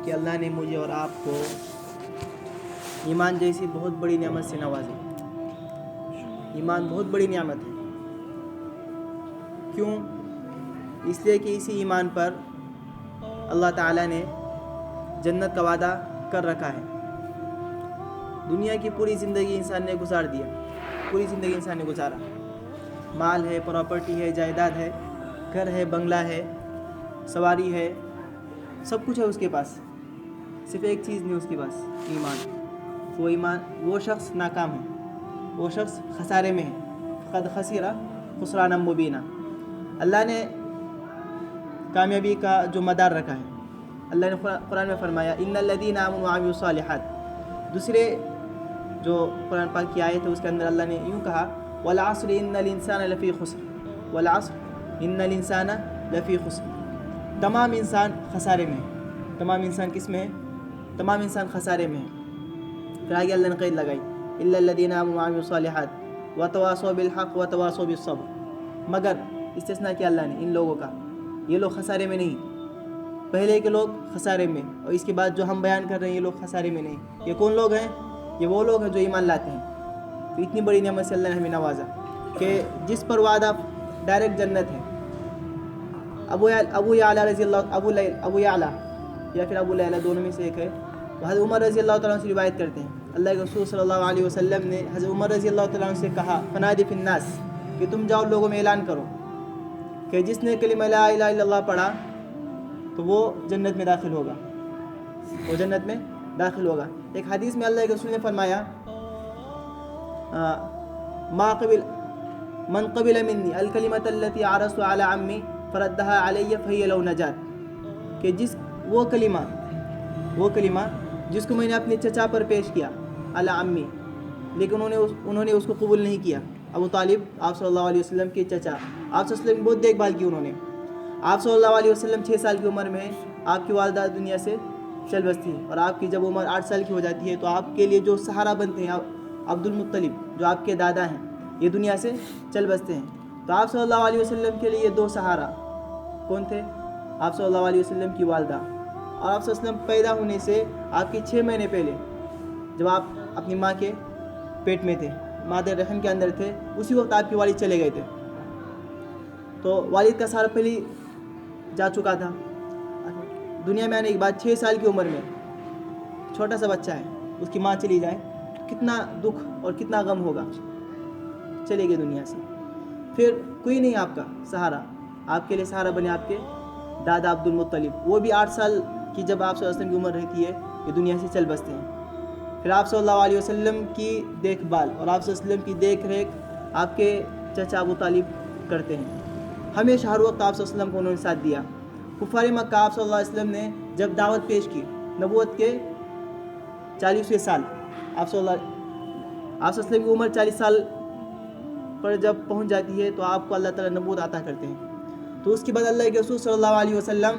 کہ اللہ نے مجھے اور آپ کو ایمان جیسی بہت بڑی نعمت سے نوازا۔ ایمان بہت بڑی نعمت ہے۔ کیوں؟ اس لیے کہ اسی ایمان پر اللہ تعالیٰ نے جنت کا وعدہ کر رکھا ہے۔ دنیا کی پوری زندگی انسان نے گزار دیا، پوری زندگی انسان نے گزارا، مال ہے، پراپرٹی ہے، جائیداد ہے، گھر ہے، بنگلہ ہے، سواری ہے، سب کچھ ہے اس کے پاس، صرف ایک چیز نہیں اس کے پاس، ایمان۔ وہ شخص ناکام ہے، وہ شخص خسارے میں ہے۔ قد خسر خسرانا مبینہ۔ اللہ نے کامیابی کا جو مدار رکھا ہے، اللہ نے قرآن میں فرمایا ان الذین آمنوا وعملوا الصالحات۔ دوسرے جو قرآن پاک کی آیت ہے اس کے اندر اللہ نے یوں کہا والعصر ان الانسان لفی خسر، والعصر ان الانسان لفی خسر۔ تمام انسان خسارے میں ہے۔ تمام انسان کس میں ہے؟ تمام انسان خسارے میں ہے۔ پھر آگے اللہ نے قید لگائی الا الذین آمنوا وعملوا الصالحات وتواصوا بالحق وتواصوا بالصبر۔ مگر استثناء کیا اللہ نے ان لوگوں کا، یہ لوگ خسارے میں نہیں۔ پہلے کے لوگ خسارے میں، اور اس کے بعد جو ہم بیان کر رہے ہیں یہ لوگ خسارے میں نہیں۔ یہ کون لوگ ہیں؟ یہ وہ لوگ ہیں جو ایمان لاتے ہیں۔ تو اتنی بڑی نعمت سے اللہ نے ہمیں نوازا کہ جس پر وعدہ ڈائریکٹ جنت ہے۔ ابو یعلا رضی اللہ، ابو یعلا یا پھر ابو لیلہ دونوں میں سے ایک ہے، حضرت عمر رضی اللہ تعالیٰ عنہ سے روایت کرتے ہیں اللہ کے رسول صلی اللہ علیہ وسلم نے حضرت عمر رضی اللہ تعالیٰ عنہ سے کہا فنادی فی الناس، کہ تم جاؤ لوگوں میں اعلان کرو کہ جس نے کلمہ لا الہ الا اللہ پڑھا تو وہ جنت میں داخل ہوگا، وہ جنت میں داخل ہوگا۔ ایک حدیث میں اللہ کے رسول نے فرمایا من قبل منی الکلمۃ التی عرضت علی عمی فردها علی فہی لو نجات، کہ وہ کلمہ جس کو میں نے اپنے چچا پر پیش کیا علی عمی، لیکن انہوں نے اس کو قبول نہیں کیا۔ ابو طالب آپ صلی اللہ علیہ وسلم کے چچا، آپ صلی اللہ علیہ وسلم کی بہت دیکھ بھال کی انہوں نے۔ آپ صلی اللہ علیہ وسلم 6 سال کی عمر میں آپ کی والدہ دنیا سے چل بستی ہے، اور آپ کی جب عمر 8 سال کی ہو جاتی ہے تو آپ کے لیے جو سہارا بنتے ہیں عبد المطلب جو آپ کے دادا ہیں، یہ دنیا سے چل بستے ہیں۔ تو آپ صلی اللہ علیہ وسلم کے لیے یہ 2 سہارا کون تھے؟ آپ صلی اللہ علیہ وسلم کی والدہ، اور آپ صلی اللہ علیہ وسلم پیدا ہونے سے آپ کی 6 مہینے پہلے جب آپ اپنی ماں کے پیٹ میں تھے، مادر رحم کے اندر تھے، اسی وقت آپ کے والد چلے گئے تھے۔ تو والد کا سہارا پہلے جا چکا تھا۔ دنیا میں آنے کے بعد 6 سال کی عمر میں چھوٹا سا بچہ ہے، اس کی ماں چلی جائے، کتنا دکھ اور کتنا غم ہوگا۔ چلے گئے دنیا سے، پھر کوئی نہیں آپ کا سہارا، آپ کے لیے سہارا بنے آپ کے دادا عبد المطلب، وہ بھی 8 سال کی جب آپ صلی اللہ علیہ وسلم کی عمر رہتی ہے یہ دنیا سے چل بستے ہیں۔ پھر آپ صلی اللہ علیہ وسلم کی دیکھ بھال اور آپ صلی اللہ علیہ وسلم کی دیکھ ریکھ آپ کے چچا ابو طالب کرتے ہیں۔ ہمیشہ ہر وقت آپ صلی اللہ علیہ وسلم کو انہوں نے ساتھ دیا۔ کفار مکہ آپ صلی اللہ علیہ وسلم نے جب دعوت پیش کی نبوت کے 40ویں سال، آپ صلی اللہ علیہ وسلم کی عمر 40 سال پر جب پہنچ جاتی ہے تو آپ کو اللہ تعالیٰ نبوت عطا کرتے ہیں۔ تو اس کے بعد اللہ کے رسول صلی اللہ علیہ وسلم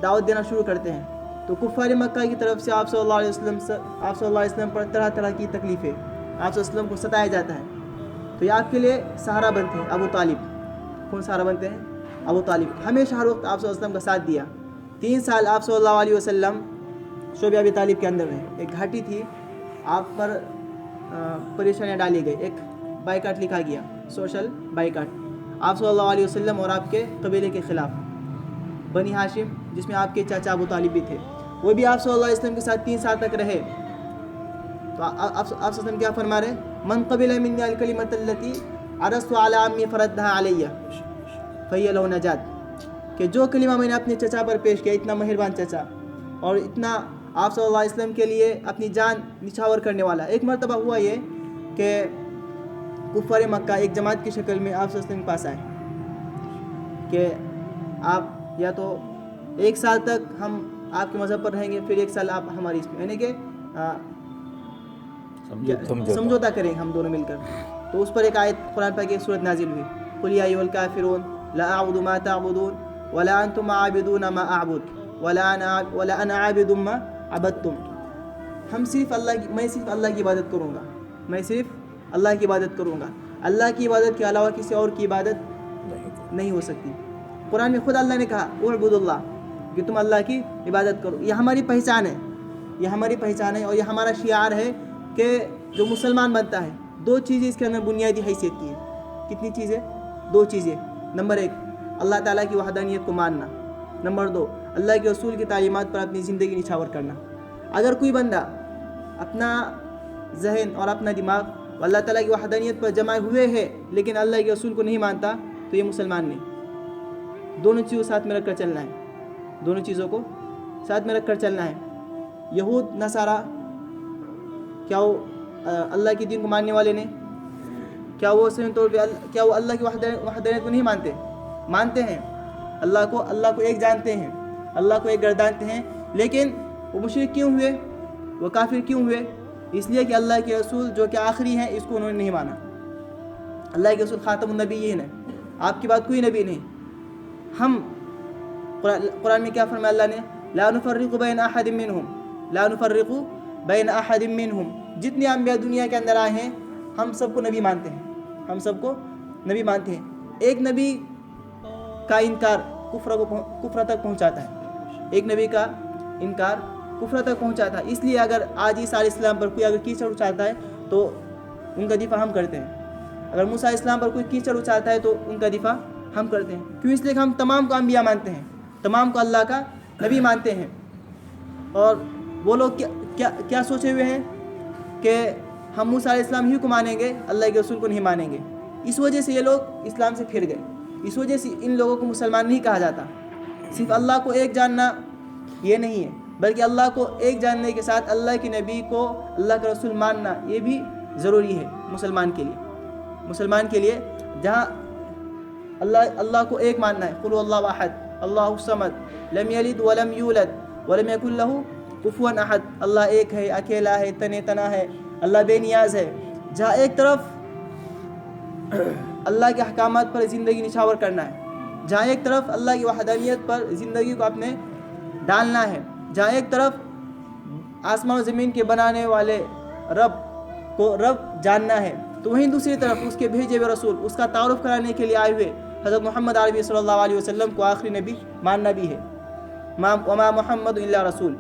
دعوت دینا شروع کرتے ہیں۔ تو کفار مکہ کی طرف سے آپ صلی اللہ علیہ وسلم پر طرح طرح کی تکلیفیں، آپ صلی اللہ علیہ وسلم کو ستایا جاتا ہے۔ تو یہ آپ کے لیے سہارا بنتے ہیں ابو طالب۔ کون سہارا بنتے ہیں؟ ابو طالب۔ ہمیشہ ہر وقت آپ صلی اللہ علیہ وسلم کا ساتھ دیا۔ 3 سال آپ صلی اللہ علیہ وسلم شعب ابی طالب کے اندر رہے۔ ایک گھاٹی تھی، آپ پر پریشانیاں ڈالی گئی، ایک بائیکاٹ لکھا گیا، سوشل بائیکاٹ، آپ صلی اللہ علیہ وسلم اور آپ کے قبیلے کے خلاف۔ بنی ہاشم جس میں آپ کے چاچا ابو طالب بھی تھے، وہ بھی آپ صلی اللہ علیہ وسلم کے ساتھ 3 سال تک رہے۔ تو آپ صلی اللہ علیہ وسلم کیا فرما رہے ہیں؟ من قبل منی الکلمۃ التی عرضت علی عمی فردها علی فہی لہ نجات، کہ جو کلمہ میں نے اپنے چچا پر پیش کیا، اتنا مہربان چچا اور اتنا آپ صلی اللہ علیہ وسلم کے لیے اپنی جان نچھاور کرنے والا۔ ایک مرتبہ ہوا یہ کہ کفار مکہ ایک جماعت کی شکل میں آپ صلی اللہ علیہ وسلم کے پاس آئے کہ آپ یا تو 1 سال تک ہم آپ کے مذہب پر رہیں گے، پھر 1 سال آپ ہماری اس میں، یعنی کہ سمجھوتا کریں ہم دونوں مل کر۔ تو اس پر ایک آیت قرآن پاک کی ایک سورت نازل ہوئی، قل یا ایھا الکافرون لا اعبد ما تعبدون ولا انتم عابدون ما اعبد ولا انا عابد ما عبدتم۔ میں صرف اللہ کی عبادت کروں گا، میں صرف اللہ کی عبادت کروں گا، اللہ کی عبادت کے علاوہ کسی اور کی عبادت نہیں ہو سکتی۔ قرآن میں خود اللہ نے کہا اعبدوا اللہ، کہ تم اللہ کی عبادت کرو. یہ ہماری پہچان ہے, یہ ہماری پہچان ہے اور یہ ہمارا شعار ہے کہ جو مسلمان بنتا ہے 2 چیزیں اس کے اندر بنیادی حیثیت کی ہے. کتنی چیزیں؟ 2 چیزیں. نمبر 1 اللہ تعالیٰ کی وحدانیت کو ماننا. نمبر 2 اللہ کے رسول کی تعلیمات پر اپنی زندگی نچھاور کرنا. اگر کوئی بندہ اپنا ذہن اور اپنا دماغ اللہ تعالیٰ کی وحدانیت پر جمائے ہوئے ہے لیکن اللہ کے رسول کو نہیں مانتا تو یہ مسلمان نہیں. دونوں چیزوں ساتھ میں رکھ کر چلنا ہے, دونوں چیزوں کو ساتھ میں رکھ کر چلنا ہے. یہود نصارہ کیا وہ اللہ کے دین کو ماننے والے نے؟ کیا وہ صحیح طور پہ کیا وہ اللہ کی وحدانیت کو نہیں مانتے؟ مانتے ہیں. اللہ کو ایک جانتے ہیں, اللہ کو ایک گردانتے ہیں, لیکن وہ مشرک کیوں ہوئے, وہ کافر کیوں ہوئے؟ اس لیے کہ اللہ کے رسول جو کہ آخری ہیں اس کو انہوں نے نہیں مانا. اللہ کے رسول خاتم النبیین ہے, آپ کے بعد کوئی نبی نہیں. ہم قرآن میں کیا فرمایا اللہ نے؟ لا نفرق بین احد منہم, لا نفرق بین احد منہم. جتنے انبیاء دنیا کے اندر آئے ہیں ہم سب کو نبی مانتے ہیں, ہم سب کو نبی مانتے ہیں. ایک نبی کا انکار کفر تک پہنچاتا ہے, ایک نبی کا انکار کفر تک پہنچاتا ہے. اس لیے اگر آج عیسیٰ علیہ السلام پر کوئی اگر کیچڑ اچھالتا ہے تو ان کا دفاع ہم کرتے ہیں. اگر موسیٰ علیہ السلام پر کوئی کیچڑ اچھالتا ہے تو ان کا دفاع ہم کرتے ہیں. کیوں؟ اس لیے کہ ہم تمام کو انبیاء مانتے ہیں, تمام کو اللہ کا نبی مانتے ہیں. اور وہ لوگ کیا سوچے ہوئے ہیں کہ ہم موسیٰ علیہ السلام ہی کو مانیں گے, اللہ کے رسول کو نہیں مانیں گے. اس وجہ سے یہ لوگ اسلام سے پھر گئے. اس وجہ سے ان لوگوں کو مسلمان نہیں کہا جاتا. صرف اللہ کو ایک جاننا یہ نہیں ہے, بلکہ اللہ کو ایک جاننے کے ساتھ اللہ کے نبی کو, اللہ کا رسول ماننا یہ بھی ضروری ہے مسلمان کے لیے. مسلمان کے لیے جہاں اللہ کو ایک ماننا ہے, قل اللہ احد اللہ الصمد لم یلد ولم یولد ولم یکن لہ کفوا احد. اللہ ایک ہے, اکیلا ہے, تنہا ہے, اللہ بے نیاز ہے. جہاں ایک طرف اللہ کے احکامات پر زندگی نچھاور کرنا ہے, جہاں ایک طرف اللہ کی وحدانیت پر زندگی کو اپنے ڈالنا ہے, جہاں ایک طرف آسمان و زمین کے بنانے والے رب کو رب جاننا ہے, تو وہیں دوسری طرف اس کے بھیجے ہوئے رسول, اس کا تعارف کرانے کے لیے آئے ہوئے حضرت محمد عربی صلی اللہ علیہ وسلم کو آخری نبی ماننا بھی ہے. وما محمد الا رسول,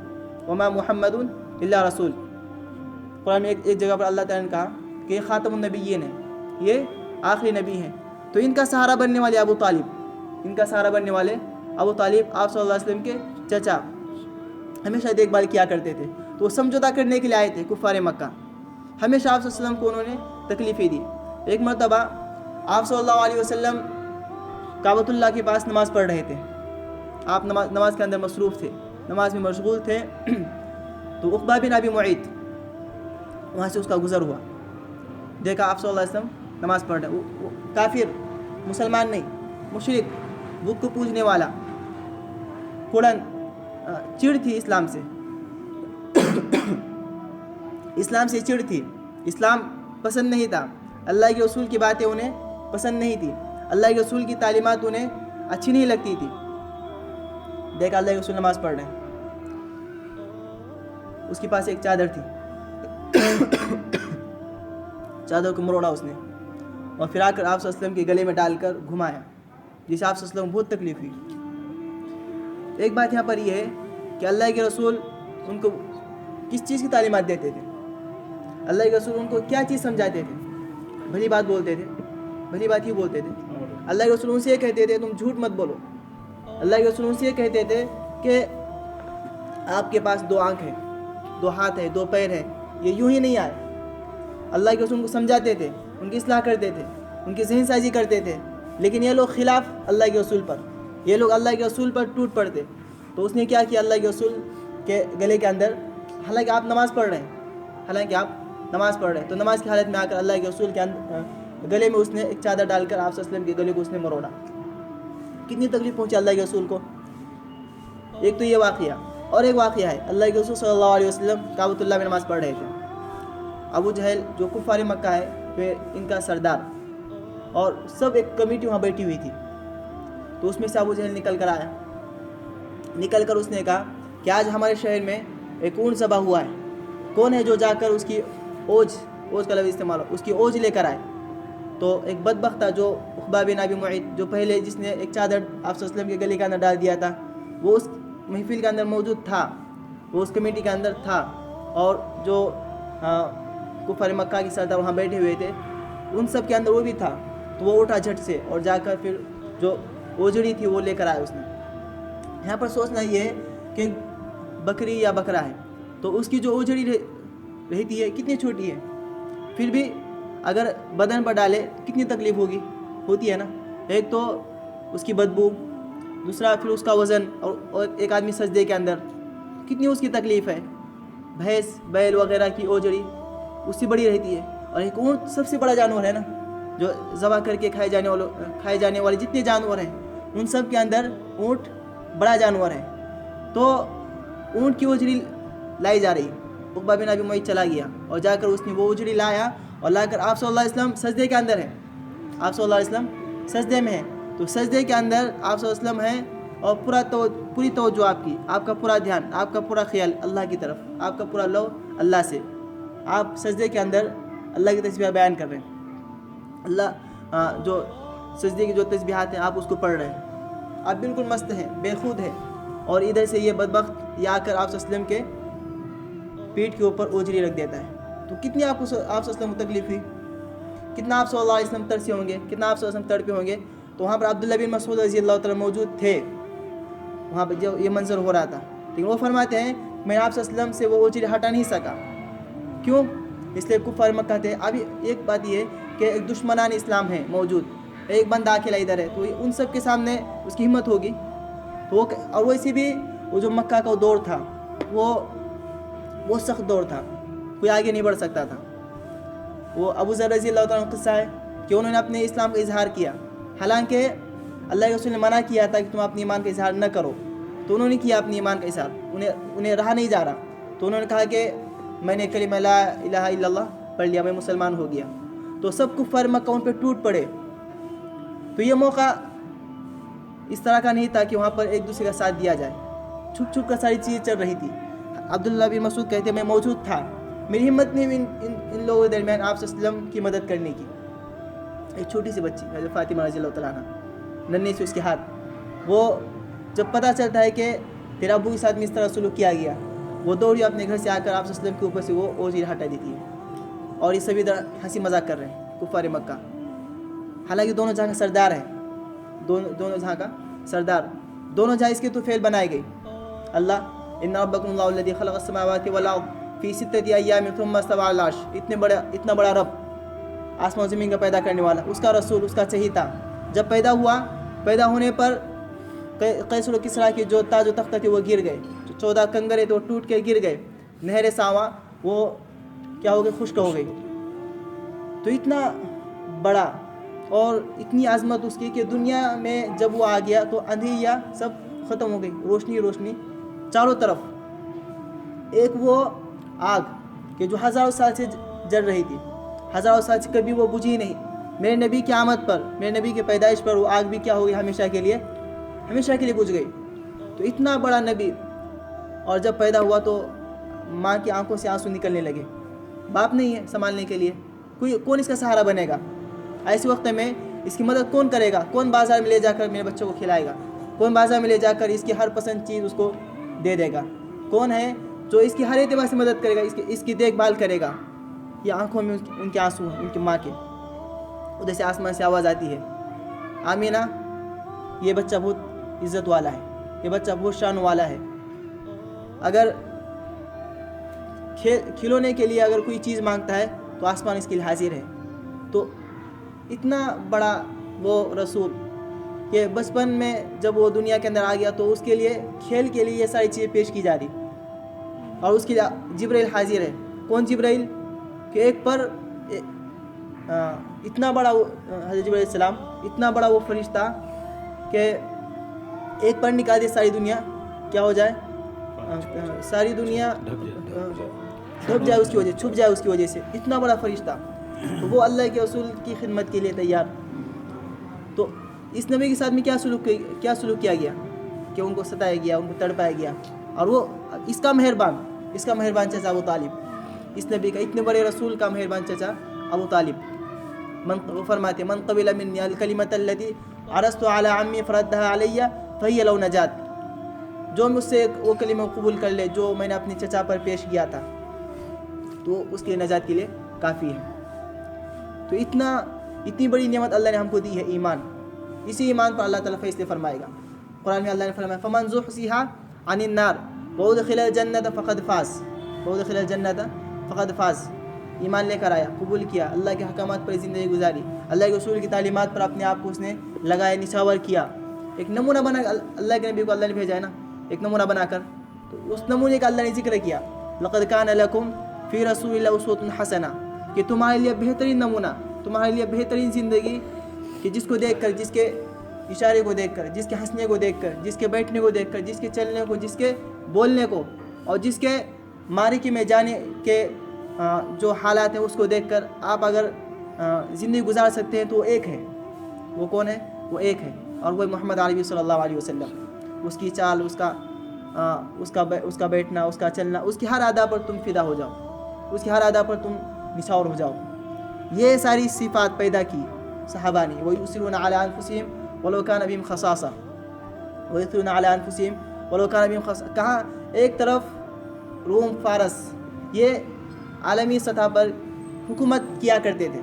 وما محمد الا رسول. قرآن میں ایک جگہ پر اللہ تعالیٰ نے کہا کہ یہ خاتم النبیین ہے, یہ آخری نبی ہیں. تو ان کا سہارا بننے والے ابو طالب, ان کا سہارا بننے والے ابو طالب آپ صلی اللہ علیہ وسلم کے چچا ہمیشہ دیکھ بھال کیا کرتے تھے. تو وہ سمجھوتا کرنے کے لیے آئے تھے کفار مکہ. ہمیشہ آپ صلی اللہ علیہ وسلم کو انہوں نے تکلیفیں دی. ایک مرتبہ آپ صلی اللہ علیہ وسلم کعبۃ اللہ کے پاس نماز پڑھ رہے تھے. آپ نماز کے اندر مصروف تھے, نماز میں مشغول تھے. تو عقبہ بن ابی معیط وہاں سے اس کا گزر ہوا, دیکھا آپ صلی اللہ علیہ وسلم نماز پڑھ رہے. وہ کافر, مسلمان نہیں, مشرک, بت کو پوجنے والا, کڑن, چڑ تھی اسلام سے, اسلام سے چڑ تھی, اسلام پسند نہیں تھا, اللہ کے رسول کی باتیں انہیں پسند نہیں تھی, اللہ کے رسول کی تعلیمات انہیں اچھی نہیں لگتی تھی. دیکھا اللہ کے رسول نماز پڑھ رہے ہیں, اس کے پاس ایک چادر تھی, چادر کو مروڑا اس نے اور پھر آ کر آپ صلی اللہ علیہ وسلم کے گلے میں ڈال کر گھمایا, جسے آپ صلی اللہ علیہ وسلم کو بہت تکلیف ہوئی. ایک بات یہاں پر یہ ہے کہ اللہ کے رسول ان کو کس چیز کی تعلیمات دیتے تھے, اللہ کے رسول ان کو کیا چیز سمجھاتے تھے؟ بھلی بات بولتے تھے, بھلی بات ہی بولتے تھے. اللہ کے رسول ان سے یہ کہتے تھے تم جھوٹ مت بولو. اللہ کے رسول ان سے یہ کہتے تھے کہ آپ کے پاس 2 آنکھ ہیں, 2 ہاتھ ہیں, 2 پیر ہیں, یہ یوں ہی نہیں آئے. اللہ کے رسول ان کو سمجھاتے تھے, ان کی اصلاح کرتے تھے, ان کی ذہن سازی کرتے تھے. لیکن یہ لوگ خلاف اللہ کے رسول پر, یہ لوگ اللہ کے رسول پر ٹوٹ پڑتے. تو اس نے کیا کیا اللہ کے رسول کے گلے کے اندر, حالانکہ آپ نماز پڑھ رہے ہیں, حالانکہ آپ نماز پڑھ رہے ہیں, تو نماز کی حالت میں آ کر اللہ کے رسول کے گلے میں اس نے ایک چادر ڈال کر آپ صلی اللہ علیہ وسلم کے گلے کو اس نے مروڑا. کتنی تکلیف پہنچی اللہ کے رسول کو. ایک تو یہ واقعہ, اور ایک واقعہ ہے اللہ کے رسول صلی اللہ علیہ وسلم کعبۃ اللہ میں نماز پڑھ رہے تھے. ابو جہل جو کفار مکہ ہے, پھر ان کا سردار, اور سب ایک کمیٹی وہاں بیٹھی ہوئی تھی. تو اس میں سے ابو جہل نکل کر آیا, نکل کر اس نے کہا کہ آج ہمارے شہر میں ایک اونٹ ذبح ہوا ہے, کون ہے جو جا کر اس کی اوج کا لفظ استعمال ہو, اس کی اوج لے کر آئے. تو ایک بدبخت تھا جو عقبہ بن ابی معیط, جو پہلے جس نے ایک چادر آپ صلی اللہ علیہ وسلم کے گلے کے اندر ڈال دیا تھا, وہ محفل کے اندر موجود تھا، وہ اس کمیٹی کے اندر تھا، اور جو کفار مکہ کے سردار وہاں بیٹھے ہوئے تھے ان سب کے اندر وہ بھی تھا، تو وہ اٹھا جھٹ سے اور جا کر پھر جو اوجڑی تھی وہ لے کر آیا اس نے۔ یہاں پر سوچنا یہ ہے کہ بکری یا بکرا ہے تو اس کی جو اوجڑی رہتی ہے کتنی چھوٹی ہے، پھر بھی اگر بدن پر ڈالے کتنی تکلیف ہوتی ہے نا، ایک تو اس کی بدبو، دوسرا پھر اس کا وزن، اور ایک آدمی سجدے کے اندر کتنی اس کی تکلیف ہے۔ بھینس بیل وغیرہ کی اوجڑی اس سے بڑی رہتی ہے، اور ایک اونٹ سب سے بڑا جانور ہے نا، جو ذبح کر کے کھائے جانے والے جتنے جانور ہیں ان سب کے اندر اونٹ بڑا جانور ہے۔ تو اونٹ کی اوجڑی لائی جا رہی، عقبہ بن ابی معیط چلا گیا اور جا کر اس نے وہ اوجڑی لایا اور لا کر آپ صلی اللہ علیہ وسلم سجدے کے اندر ہے، آپ صلی اللہ علیہ وسلم سجدے میں ہے، تو سجدے کے اندر آپ صلی اللہ علیہ وسلم ہیں اور پوری توجہ آپ کا پورا دھیان، آپ کا پورا خیال اللہ کی طرف، آپ کا پورا لو اللہ سے، آپ سجدے کے اندر اللہ کی تسبیح بیان کر رہے ہیں، اللہ جو سجدے کی جو تسبیحات ہیں آپ اس کو پڑھ رہے ہیں، آپ بالکل مست ہیں، بے خود ہیں، اور ادھر سے یہ بدبخت یہ آ کر آپ صلی اللہ علیہ وسلم کے پیٹھ کے اوپر اوجری رکھ دیتا ہے، تو کتنی آپ صلی اللہ علیہ وسلم کو تکلیف ہوئی، کتنا آپ صلی اللہ علیہ وسلم ترسے ہوں گے، کتنا آپ صلی اللہ علیہ وسلم تڑپے ہوں گے۔ تو وہاں پر عبداللہ بن مسعود رضی اللہ تعالیٰ موجود تھے وہاں پہ جو یہ منظر ہو رہا تھا، لیکن وہ فرماتے ہیں میں آپ صلی اللہ علیہ وسلم سے وہ اوجری ہٹا نہیں سکا، کیوں؟ اس لیے کفار مکہ تھے۔ ابھی ایک بات یہ کہ ایک دشمنان اسلام ہے موجود، ایک بندہ اکیلا ادھر ہے، تو ان سب کے سامنے اس کی ہمت ہوگی، تو اور ویسے بھی وہ جو مکہ کا دور تھا وہ سخت دور تھا، کوئی آگے نہیں بڑھ سکتا تھا۔ وہ ابو ذر رضی اللہ تعالیٰ عنہ قصہ ہے کہ انہوں نے اپنے اسلام کا اظہار کیا، حالانکہ اللہ کے رسول نے منع کیا تھا کہ تم اپنے ایمان کا اظہار نہ کرو، تو انہوں نے کیا اپنے ایمان کا اظہار، انہیں رہا نہیں جا رہا، تو انہوں نے کہا کہ میں نے کلمہ لا الہ الا اللہ پڑھ لیا، میں مسلمان ہو گیا، تو سب کفار مکہ ان پہ ٹوٹ پڑے۔ تو یہ موقع اس طرح کا نہیں تھا کہ وہاں پر ایک دوسرے کا ساتھ دیا جائے، چھپ چھپ کر ساری چیزیں چل رہی تھی۔ عبداللہ بن مسعود کہتے ہیں میں موجود تھا، میری ہمت نہیں ہوئی ان لوگوں کے درمیان آپ صلی اللہ علیہ وسلم کی مدد کرنے کی۔ ایک چھوٹی سی بچی حضرت فاطمہ رضی اللہ تعالیٰ عنہ، ننھی سے اس کے ہاتھ، وہ جب پتہ چلتا ہے کہ تیرا ابو کے ساتھ میں اس طرح سلوک کیا گیا، وہ دوڑی اپنے گھر سے آ کر آپ صلی اللہ علیہ وسلم کے اوپر سے وہ اوجری ہٹا دیتی ہے، اور یہ سبھی ادھر ہنسی مذاق کر رہے ہیں کفار مکہ، حالانکہ دونوں جہاں کا سردار ہے، دونوں جہاں کا سردار، دونوں جہاں اس کے تو فعل بنائے گئے، اللہ ان ربکم اللہ الذی خلق السماوات والارض فی ستۃ ایام ثم استوى علی العرش، اتنا بڑا رب، آسمان و زمین کا پیدا کرنے والا، اس کا رسول، اس کا چہیتا، جب پیدا ہونے پر قیصر و کسریٰ کے جو تاج و تختہ تھے وہ گر گئے، 14 کنگرے تھے وہ ٹوٹ کے گر گئے، نہر ساواں وہ کیا ہو گئی، خشک ہو گئی۔ تو اتنا بڑا اور اتنی عظمت اس کی کہ دنیا میں جب وہ آ گیا تو اندھیریا سب ختم ہو گئی، روشنی چاروں طرف، ایک وہ آگ کہ جو ہزاروں سال سے جل رہی تھی، ہزاروں سال سے کبھی وہ بجھی نہیں، میرے نبی کی آمد پر، میرے نبی کی پیدائش پر وہ آگ بھی کیا ہو گئی، ہمیشہ کے لیے بجھ گئی۔ تو اتنا بڑا نبی، اور جب پیدا ہوا تو ماں کی آنکھوں سے آنسو نکلنے لگے، باپ نہیں ہے سنبھالنے کے لیے، کون اس کا سہارا بنے گا، ایسے وقت میں اس کی مدد کون کرے گا، کون بازار میں لے جا کر میرے بچوں کو کھلائے گا، کون بازار میں لے جا کر اس کی ہر پسند چیز اس کو دے دے گا، کون ہے جو اس کی ہر اعتبار سے مدد کرے گا، اس کی دیکھ بھال کرے گا۔ یہ آنکھوں میں ان کے آنسو ہیں، ان کی ماں کے، ادھر سے آسمان سے آواز آتی ہے آمینہ یہ بچہ بہت عزت والا ہے، یہ بچہ بہت شان والا ہے، اگر کھلونے کے لیے اگر کوئی چیز مانگتا ہے تو آسمان اس کے لیے حاضر ہے۔ تو اتنا بڑا وہ رسول کہ بچپن میں جب وہ دنیا کے اندر آ گیا تو اس کے لیے کھیل کے لیے یہ ساری چیزیں پیش کی جا رہی، اور اس کے لیے جبرائیل حاضر ہے۔ کون جبرائیل؟ کہ ایک پر اتنا بڑا حضرت جبرائیل السلام، اتنا بڑا وہ فرشتہ کہ ایک پر نکال دے ساری دنیا کیا ہو جائے، ساری دنیا ڈھک جائے اس کی وجہ، چھپ جائے اس کی وجہ سے، اتنا بڑا فرشتہ، تو وہ اللہ کے رسول کی خدمت کے لیے تیار۔ تو اس نبی کے ساتھ میں کیا سلوک کیا گیا کہ ان کو ستایا گیا، ان کو تڑپایا گیا، اور وہ اس کا مہربان چچا ابو طالب، اس نبی کا اتنے بڑے رسول کا مہربان چچا ابو طالب، وہ فرماتے من قبل منی الکلمۃ التي عرضت على عمی فردها علی فهي لو نجات، جو مجھ سے وہ کلمہ قبول کر لے جو میں نے اپنے چچا پر پیش کیا تھا تو اس کے نجات کے لیے کافی ہے۔ تو اتنی بڑی نعمت اللہ نے ہم کو دی ہے ایمان، اسی ایمان پر اللہ تعالیٰ فیصلے فرمائے گا۔ قرآن میں اللہ نے فرمایا فمن زحزح عن النار وادخل الجنة فقد فاز، وادخل الجنة فقد فاز، ایمان لے کر آیا، قبول کیا، اللہ کے حکامات پر زندگی گزاری، اللہ کے رسول کی تعلیمات پر اپنے آپ کو اس نے لگایا، نشاور کیا، ایک نمونہ بنا، اللہ کے نبی کو اللہ نے بھیجا ہے نا ایک نمونہ بنا کر، تو اس نمونے کا اللہ نے ذکر کیا لقد کان لکم فی رسول اللہ اسوۃ حسنہ، کہ تمہارے لیے بہترین نمونہ، تمہارے لیے بہترین زندگی، کہ جس کو دیکھ کر، جس کے اشارے کو دیکھ کر، جس کے ہنسنے کو دیکھ کر، جس کے بیٹھنے کو دیکھ کر، جس کے چلنے کو، جس کے بولنے کو، اور جس کے معرکے میں جانے کے جو حالات ہیں اس کو دیکھ کر آپ اگر زندگی گزار سکتے ہیں تو وہ ایک ہے، وہ کون ہے؟ وہ ایک ہے، اور وہ محمد عربی صلی اللہ علیہ وسلم، اس کی چال، اس کا بیٹھنا، اس کا چلنا، اس کی ہر ادا پر تم فدا ہو جاؤ، اس کی ہر ادا پر تم نشاور ہو جاؤ۔ یہ ساری صفات پیدا کی صحابہ نے، وَيُؤْثِرُونَ عَلَىٰ أَنفُسِهِمْ وَلَوْ كَانَ بِهِمْ خَصَاصَةٌ، وَيُؤْثِرُونَ عَلَىٰ أَنفُسِهِمْ وَلَوْ كَانَ بِهِمْ خَصَاصَةٌ، کہاں ایک طرف روم فارس یہ عالمی سطح پر حکومت کیا کرتے تھے،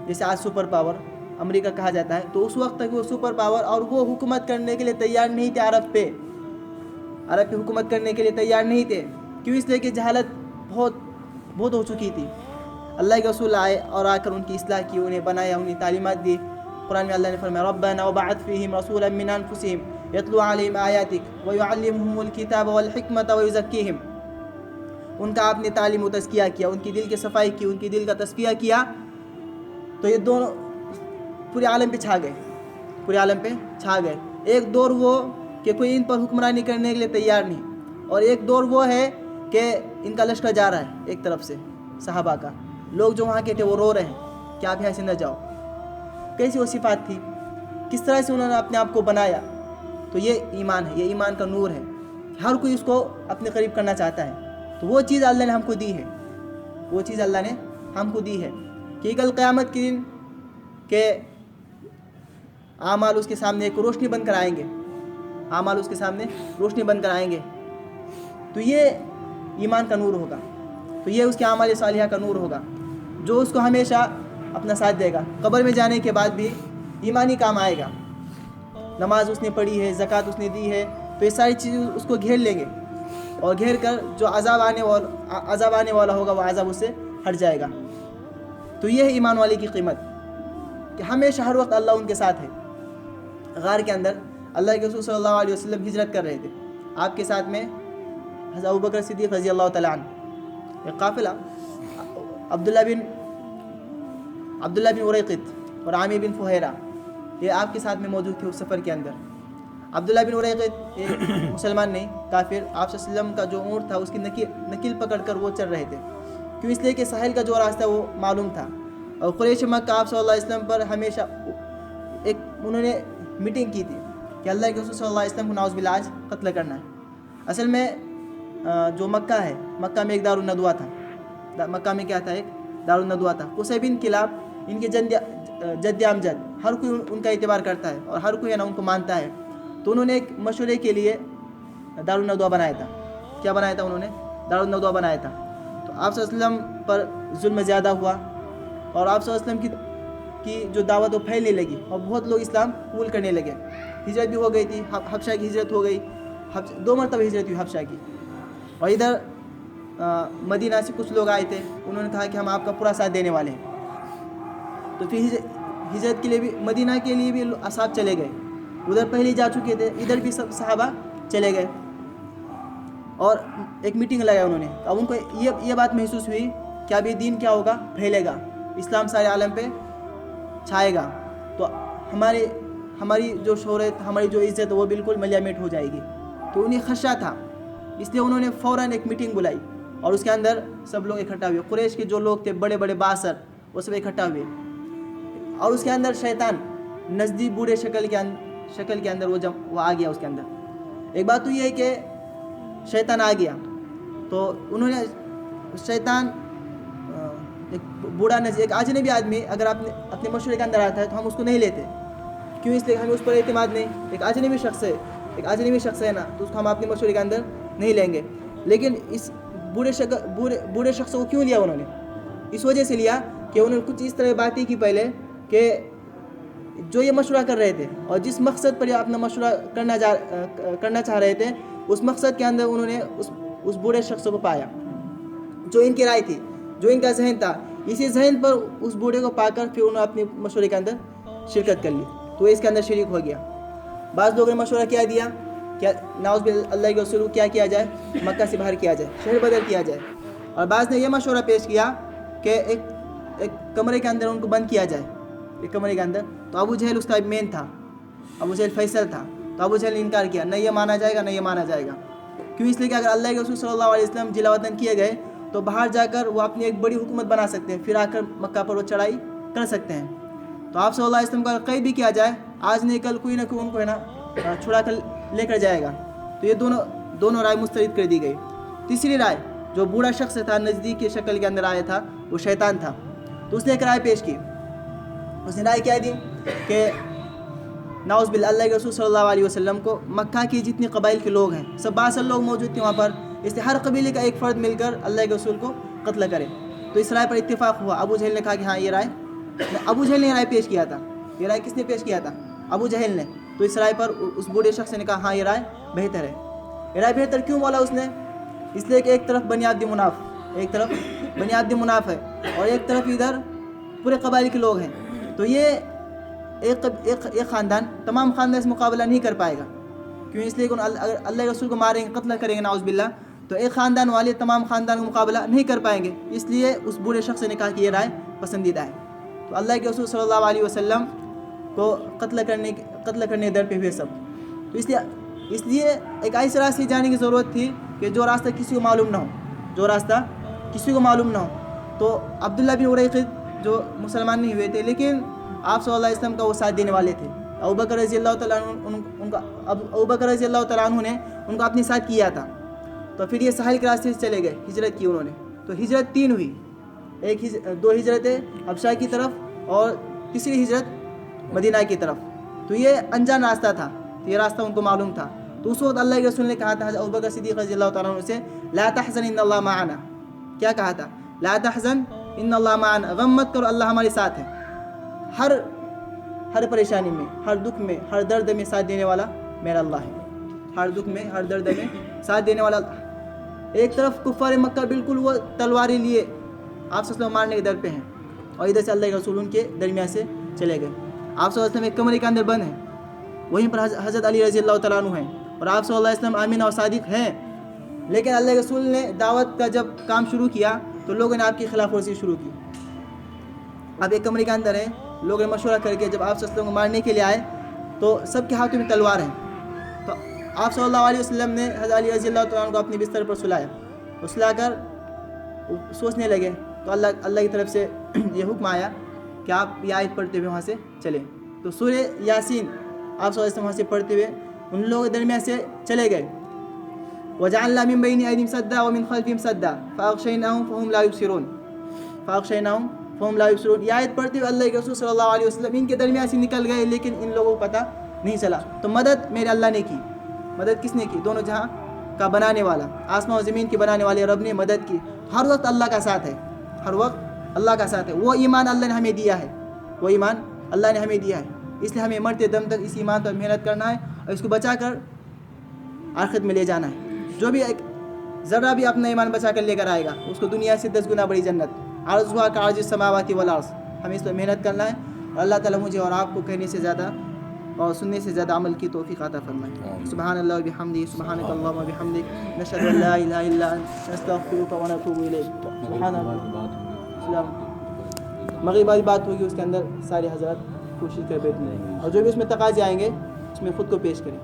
جیسے آج سپر پاور امریکہ کہا جاتا ہے، تو اس وقت تک وہ سپر پاور اور وہ حکومت کرنے کے لیے تیار نہیں تھے، عرب پہ حکومت کرنے کے لیے تیار نہیں تھے، کیوں؟ اس لیے کہ جہالت بہت ہو چکی تھی۔ اللہ کے رسول آئے اور آ کر ان کی اصلاح کی، انہیں بنایا، انہیں تعلیمات دی۔ قرآن میں اللہ نے فرمایا ربنا وبعث فیہم رسولا من انفسہم یتلو علیہم آیاتک ویعلمہم الکتاب والحکمۃ ویزکیہم، ان کا آپ نے تعلیم و تزکیہ کیا، ان کی دل کی صفائی کی، ان کی دل کا تصفیہ کیا، تو یہ دونوں پورے عالم پہ چھا گئے۔ ایک دور وہ کہ کوئی ان پر حکمرانی کرنے کے لیے تیار نہیں، اور ایک دور وہ ہے کہ ان کا لشکر جا رہا ہے ایک طرف سے، صحابہ کا، لوگ جو وہاں کے تھے وہ رو رہے ہیں کہ آپ یہاں سے نہ جاؤ۔ کیسی وہ صفات تھی، کس طرح سے انہوں نے اپنے آپ کو بنایا، تو یہ ایمان ہے، یہ ایمان کا نور ہے، ہر کوئی اس کو اپنے قریب کرنا چاہتا ہے۔ تو وہ چیز اللہ نے ہم کو دی ہے، وہ چیز اللہ نے ہم کو دی ہے کہ کل قیامت کے دن کہ اعمال اس کے سامنے ایک روشنی بن کر آئیں گے، اعمال اس کے سامنے روشنی بن کر آئیں گے، تو یہ ایمان کا نور ہوگا، تو یہ اس کے اعمال صالحہ کا نور ہوگا جو اس کو ہمیشہ اپنا ساتھ دے گا، قبر میں جانے کے بعد بھی ایمانی کام آئے گا۔ نماز اس نے پڑھی ہے، زکوٰۃ اس نے دی ہے، تو یہ ساری چیزیں اس کو گھیر لیں گے، اور گھیر کر جو عذاب آنے والا ہوگا وہ عذاب اس سے ہٹ جائے گا۔ تو یہ ہے ایمان والے کی قیمت، کہ ہمیشہ ہر وقت اللہ ان کے ساتھ ہے۔ غار کے اندر اللہ کے رسول صلی اللہ علیہ وسلم ہجرت کر رہے تھے، آپ کے ساتھ میں حضرت ابوبکر صدیق رضی اللہ تعالیٰ عنہ، ایک قافلہ عبداللہ بن اریقط اور عامر بن فہیرہ، یہ آپ کے ساتھ میں موجود تھے اس سفر کے اندر۔ عبداللہ بن اریقط مسلمان نہیں، کافر، آپ صلی اللہ علیہ وسلم کا جو اونٹ تھا اس کی نکیل پکڑ کر وہ چل رہے تھے، کیوں؟ اس لیے کہ ساحل کا جو راستہ وہ معلوم تھا، اور قریش مکہ آپ صلی اللہ علیہ وسلم پر ہمیشہ انہوں نے میٹنگ کی تھی کہ اللہ کے رسول صلی اللہ علیہ وسلم کو نعوذ باللہ آج قتل کرنا ہے۔ اصل میں جو مکہ ہے، مکہ میں ایک دارالندوہ تھا، مکہ میں کیا تھا؟ ایک دارالندوہ تھا۔ قصی بن کلاب ان کے جد امجد، ہر کوئی ان کا اعتبار کرتا ہے اور ہر کوئی ان کو مانتا ہے، تو انہوں نے ایک مشورے کے لیے دارالندوہ بنایا تھا۔ کیا بنایا تھا انہوں نے؟ دارالندوہ بنایا تھا۔ تو آپ صلی اللہ علیہ وسلم پر ظلم زیادہ ہوا، اور آپ صلی اللہ علیہ وسلم کی جو دعوت وہ پھیلنے لگی، اور بہت لوگ اسلام قبول کرنے لگے، ہجرت بھی ہو گئی تھی، حبشہ کی ہجرت ہو گئی، 2 مرتبہ ہجرت ہوئی حبشہ کی، اور ادھر مدینہ سے کچھ لوگ آئے تھے، انہوں نے کہا کہ ہم آپ کا پورا ساتھ دینے والے ہیں، تو پھر ہجرت کے لیے بھی مدینہ کے لیے بھی اصحاب چلے گئے، ادھر پہلے جا چکے تھے، ادھر بھی سب صحابہ چلے گئے، اور ایک میٹنگ لگایا انہوں نے۔ اب ان کو یہ بات محسوس ہوئی کہ اب یہ دین کیا ہوگا؟ پھیلے گا، اسلام سارے عالم پہ چھائے گا، تو ہماری جو شہرت، ہماری جو عزت وہ بالکل ملیا میٹ ہو جائے گی۔ تو انہیں خدشہ تھا، اس لیے انہوں نے فوراً ایک میٹنگ بلائی، اور اس کے اندر سب لوگ اکٹھا ہوئے، قریش کے جو لوگ تھے بڑے بڑے بااثر، وہ سب اکٹھا ہوئے، اور اس کے اندر شیطان نزدیک بوڑھے شکل کے اندر وہ آ گیا۔ اس کے اندر ایک بات تو یہ ہے کہ شیطان آ گیا، تو انہوں نے شیطان ایک بوڑھا ایک اجنبی آدمی اگر اپنے مشورے کے اندر آتا ہے تو ہم اس کو نہیں لیتے، کیوں؟ اس لیے ہمیں اس پر اعتماد نہیں، ایک اجنبی شخص ہے ایک اجنبی شخص ہے نا تو اس کو ہم اپنے مشورے کے اندر نہیں لیں گے. لیکن اس بوڑھے شخص کو کیوں لیا انہوں نے؟ اس وجہ سے لیا کہ انہوں نے کچھ اس طرح باتیں کی پہلے کہ جو یہ مشورہ کر رہے تھے اور جس مقصد پر یہ اپنا مشورہ کرنا چاہ رہے تھے اس مقصد کے اندر انہوں نے اس بوڑھے شخص کو پایا جو ان کی رائے تھی, جو ان کا ذہن تھا. اسی ذہن پر اس بوڑھے کو پا کر پھر انہوں نے اپنے مشورے کے اندر شرکت کر لی, تو اس کے اندر شریک ہو گیا. بعض لوگوں نے مشورہ کیا دیا کیا نعوذ باللہ اللہ کے رسول کیا کیا جائے, مکہ سے باہر کیا جائے, شہر بدل کیا جائے. اور بعض نے یہ مشورہ پیش کیا کہ ایک کمرے کے اندر ان کو بند کیا جائے, ایک کمرے کے اندر. تو ابو جہل اس کا مین تھا, ابو جہل فیصل تھا, تو ابو جہل نے انکار کیا, نہ یہ مانا جائے گا, نہ یہ مانا جائے گا. کیوں؟ اس لیے کہ اگر اللہ کے رسول صلی اللہ علیہ وسلم جلا وطن کیے گئے تو باہر جا کر وہ اپنی ایک بڑی حکومت بنا سکتے ہیں, پھر آ کر مکہ پر وہ چڑھائی کر سکتے ہیں. تو آپ صلی اللہ علیہ وسلم کا قید بھی کیا جائے, آج نہیں کل کوئی نہ کوئی ان کو ہے نا چھڑا کر لے کر جائے گا. تو یہ دونوں رائے مسترد کر دی گئی. تیسری رائے, جو بوڑھا شخص تھا نزدیک کی شکل کے اندر آیا تھا, وہ شیطان تھا. تو اس نے ایک رائے پیش کی. اس نے رائے کیا دی کہ نعوذ باللہ اللہ کے رسول صلی اللہ علیہ وسلم کو مکہ کے جتنے قبائل کے لوگ ہیں سب 62 لوگ موجود تھے وہاں پر, اس لیے ہر قبیلے کا ایک فرد مل کر اللہ کے رسول کو قتل کرے. تو اس رائے پر اتفاق ہوا. ابو جہل نے کہا کہ ہاں یہ رائے, ابو جہل نے رائے پیش کیا تھا. یہ رائے کس نے پیش کیا تھا؟ ابو جہل نے. تو اس رائے پر اس بوڑھے شخص نے کہا ہاں یہ رائے بہتر ہے. یہ رائے بہتر کیوں بولا اس نے؟ اس لیے کہ ایک طرف بنیادی مناف ہے اور ایک طرف ادھر پورے قبائل کے لوگ ہیں. تو یہ ایک خاندان, تمام خاندان اس مقابلہ نہیں کر پائے گا. کیوں؟ اس لیے کہ اگر اللہ کے رسول کو ماریں گے, قتل کریں گے نعوذ باللہ, تو ایک خاندان والے تمام خاندان کا مقابلہ نہیں کر پائیں گے. اس لیے اس بوڑھے شخص نے کہا کہ یہ رائے پسندیدہ ہے. تو اللہ کے رسول صلی اللہ علیہ وسلم کو قتل کرنے در پہ ہوئے سب. تو اس لیے ایک ایسے راستے جانے کی ضرورت تھی کہ جو راستہ کسی کو معلوم نہ ہو. تو عبداللہ بن اریقط جو مسلمان نہیں ہوئے تھے لیکن آپ صلی اللہ علیہ وسلم کا وہ ساتھ دینے والے تھے. ابوبکر رضی اللہ تعالیٰ عنہ نے ان کو اپنے ساتھ کیا تھا. تو پھر یہ ساحل کے راستے سے چلے گئے, ہجرت کی انہوں نے. تو ہجرت 3 ہوئی, 2 ہجرتیں حبشہ کی طرف اور تیسری ہجرت مدینہ کی طرف. تو یہ انجان راستہ تھا, یہ راستہ ان کو معلوم تھا. تو اس وقت اللہ کے رسول نے کہا تھا ابوبکر صدیق رضی اللہ تعالیٰ عنہ سے, لا تحزن ان اللہ معنا. کیا کہا تھا؟ لا تحزن ان اللہ معنا, غم مت کرو اللہ ہمارے ساتھ ہے. ہر پریشانی میں, ہر دکھ میں, ہر درد میں ساتھ دینے والا میرا اللہ ہے. ہر دکھ میں, ہر درد میں ساتھ دینے والا. ایک طرف کفار مکہ بالکل وہ تلواریں لیے آپ صلی اللہ علیہ وسلم مارنے کے در پہ ہیں, اور ادھر سے اللہ کے رسول ان کے درمیان سے چلے گئے. آپ صلی اللہ علیہ وسلم ایک کمرے کے اندر بند ہیں, وہیں پر حضرت علی رضی اللہ تعالیٰ عنہ ہیں, اور آپ صلی اللہ علیہ وسلم آمین اور صادق ہیں. لیکن اللہ کے رسول نے دعوت کا جب کام شروع کیا تو لوگوں نے آپ کی خلاف ورزی شروع کی. آپ ایک کمرے کے اندر ہیں, لوگوں نے مشورہ کر کے جب آپ صلی اللہ علیہ وسلم کو مارنے کے لیے آئے تو سب کے ہاتھوں میں تلوار ہیں. تو آپ صلی اللہ علیہ وسلم نے حضرت علی رضی اللہ تعالیٰ عنہ کو اپنے بستر پر سلا کر سوچنے لگے. تو اللہ کی طرف سے یہ حکم آیا کہ آپ یہ آیت پڑھتے ہوئے وہاں سے چلیں. تو سورہ یاسین آپ صلی اللہ علیہ وسلم وہاں سے پڑھتے ہوئے ان لوگوں کے درمیان سے چلے گئے. وَجَعَلْنَا مِن بَيْنِ أَيْدِيهِمْ سَدًّا وَمِنْ خَلْفِهِمْ سَدًّا فَأَغْشَيْنَاهُمْ فَهُمْ لَا يُبْصِرُونَ. یہ آیت پڑھتے ہوئے اللہ کے رسول صلی اللہ علیہ وسلم ان کے درمیان سے نکل گئے, لیکن ان لوگوں کو پتہ نہیں چلا. تو مدد میرے اللہ نے کی. مدد کس نے کی؟ دونوں جہاں کا بنانے والا, آسمان و زمین کی بنانے والے رب نے مدد کی. ہر وقت اللہ کا ساتھ ہے, ہر وقت اللہ کا ساتھ ہے. وہ ایمان اللہ نے ہمیں دیا ہے, اس لیے ہمیں مرتے دم تک اس ایمان پر محنت کرنا ہے اور اس کو بچا کر آخرت میں لے جانا ہے. جو بھی ایک ذرہ بھی اپنا ایمان بچا کر لے کر آئے گا اس کو دنیا سے 10 گنا بڑی جنت, عرضها كعرض السماوات والارض. ہمیں اس پر محنت کرنا ہے, اور اللہ تعالیٰ مجھے اور آپ کو کہنے سے زیادہ اور سننے سے زیادہ عمل کی توفیق عطا فرمائے. سبحان اللہ و بحمدہ, سبحانک اللہم و بحمدک, نشہد ان لا الہ الا انت, نستغفرک و نتوب الیک. سبحان اللہ. مغرب والی بات ہوگی, اس کے اندر سارے حضرات کوشش کر بیٹھنے, اور جو بھی اس میں تقاضے آئیں گے اس میں خود کو پیش کریں.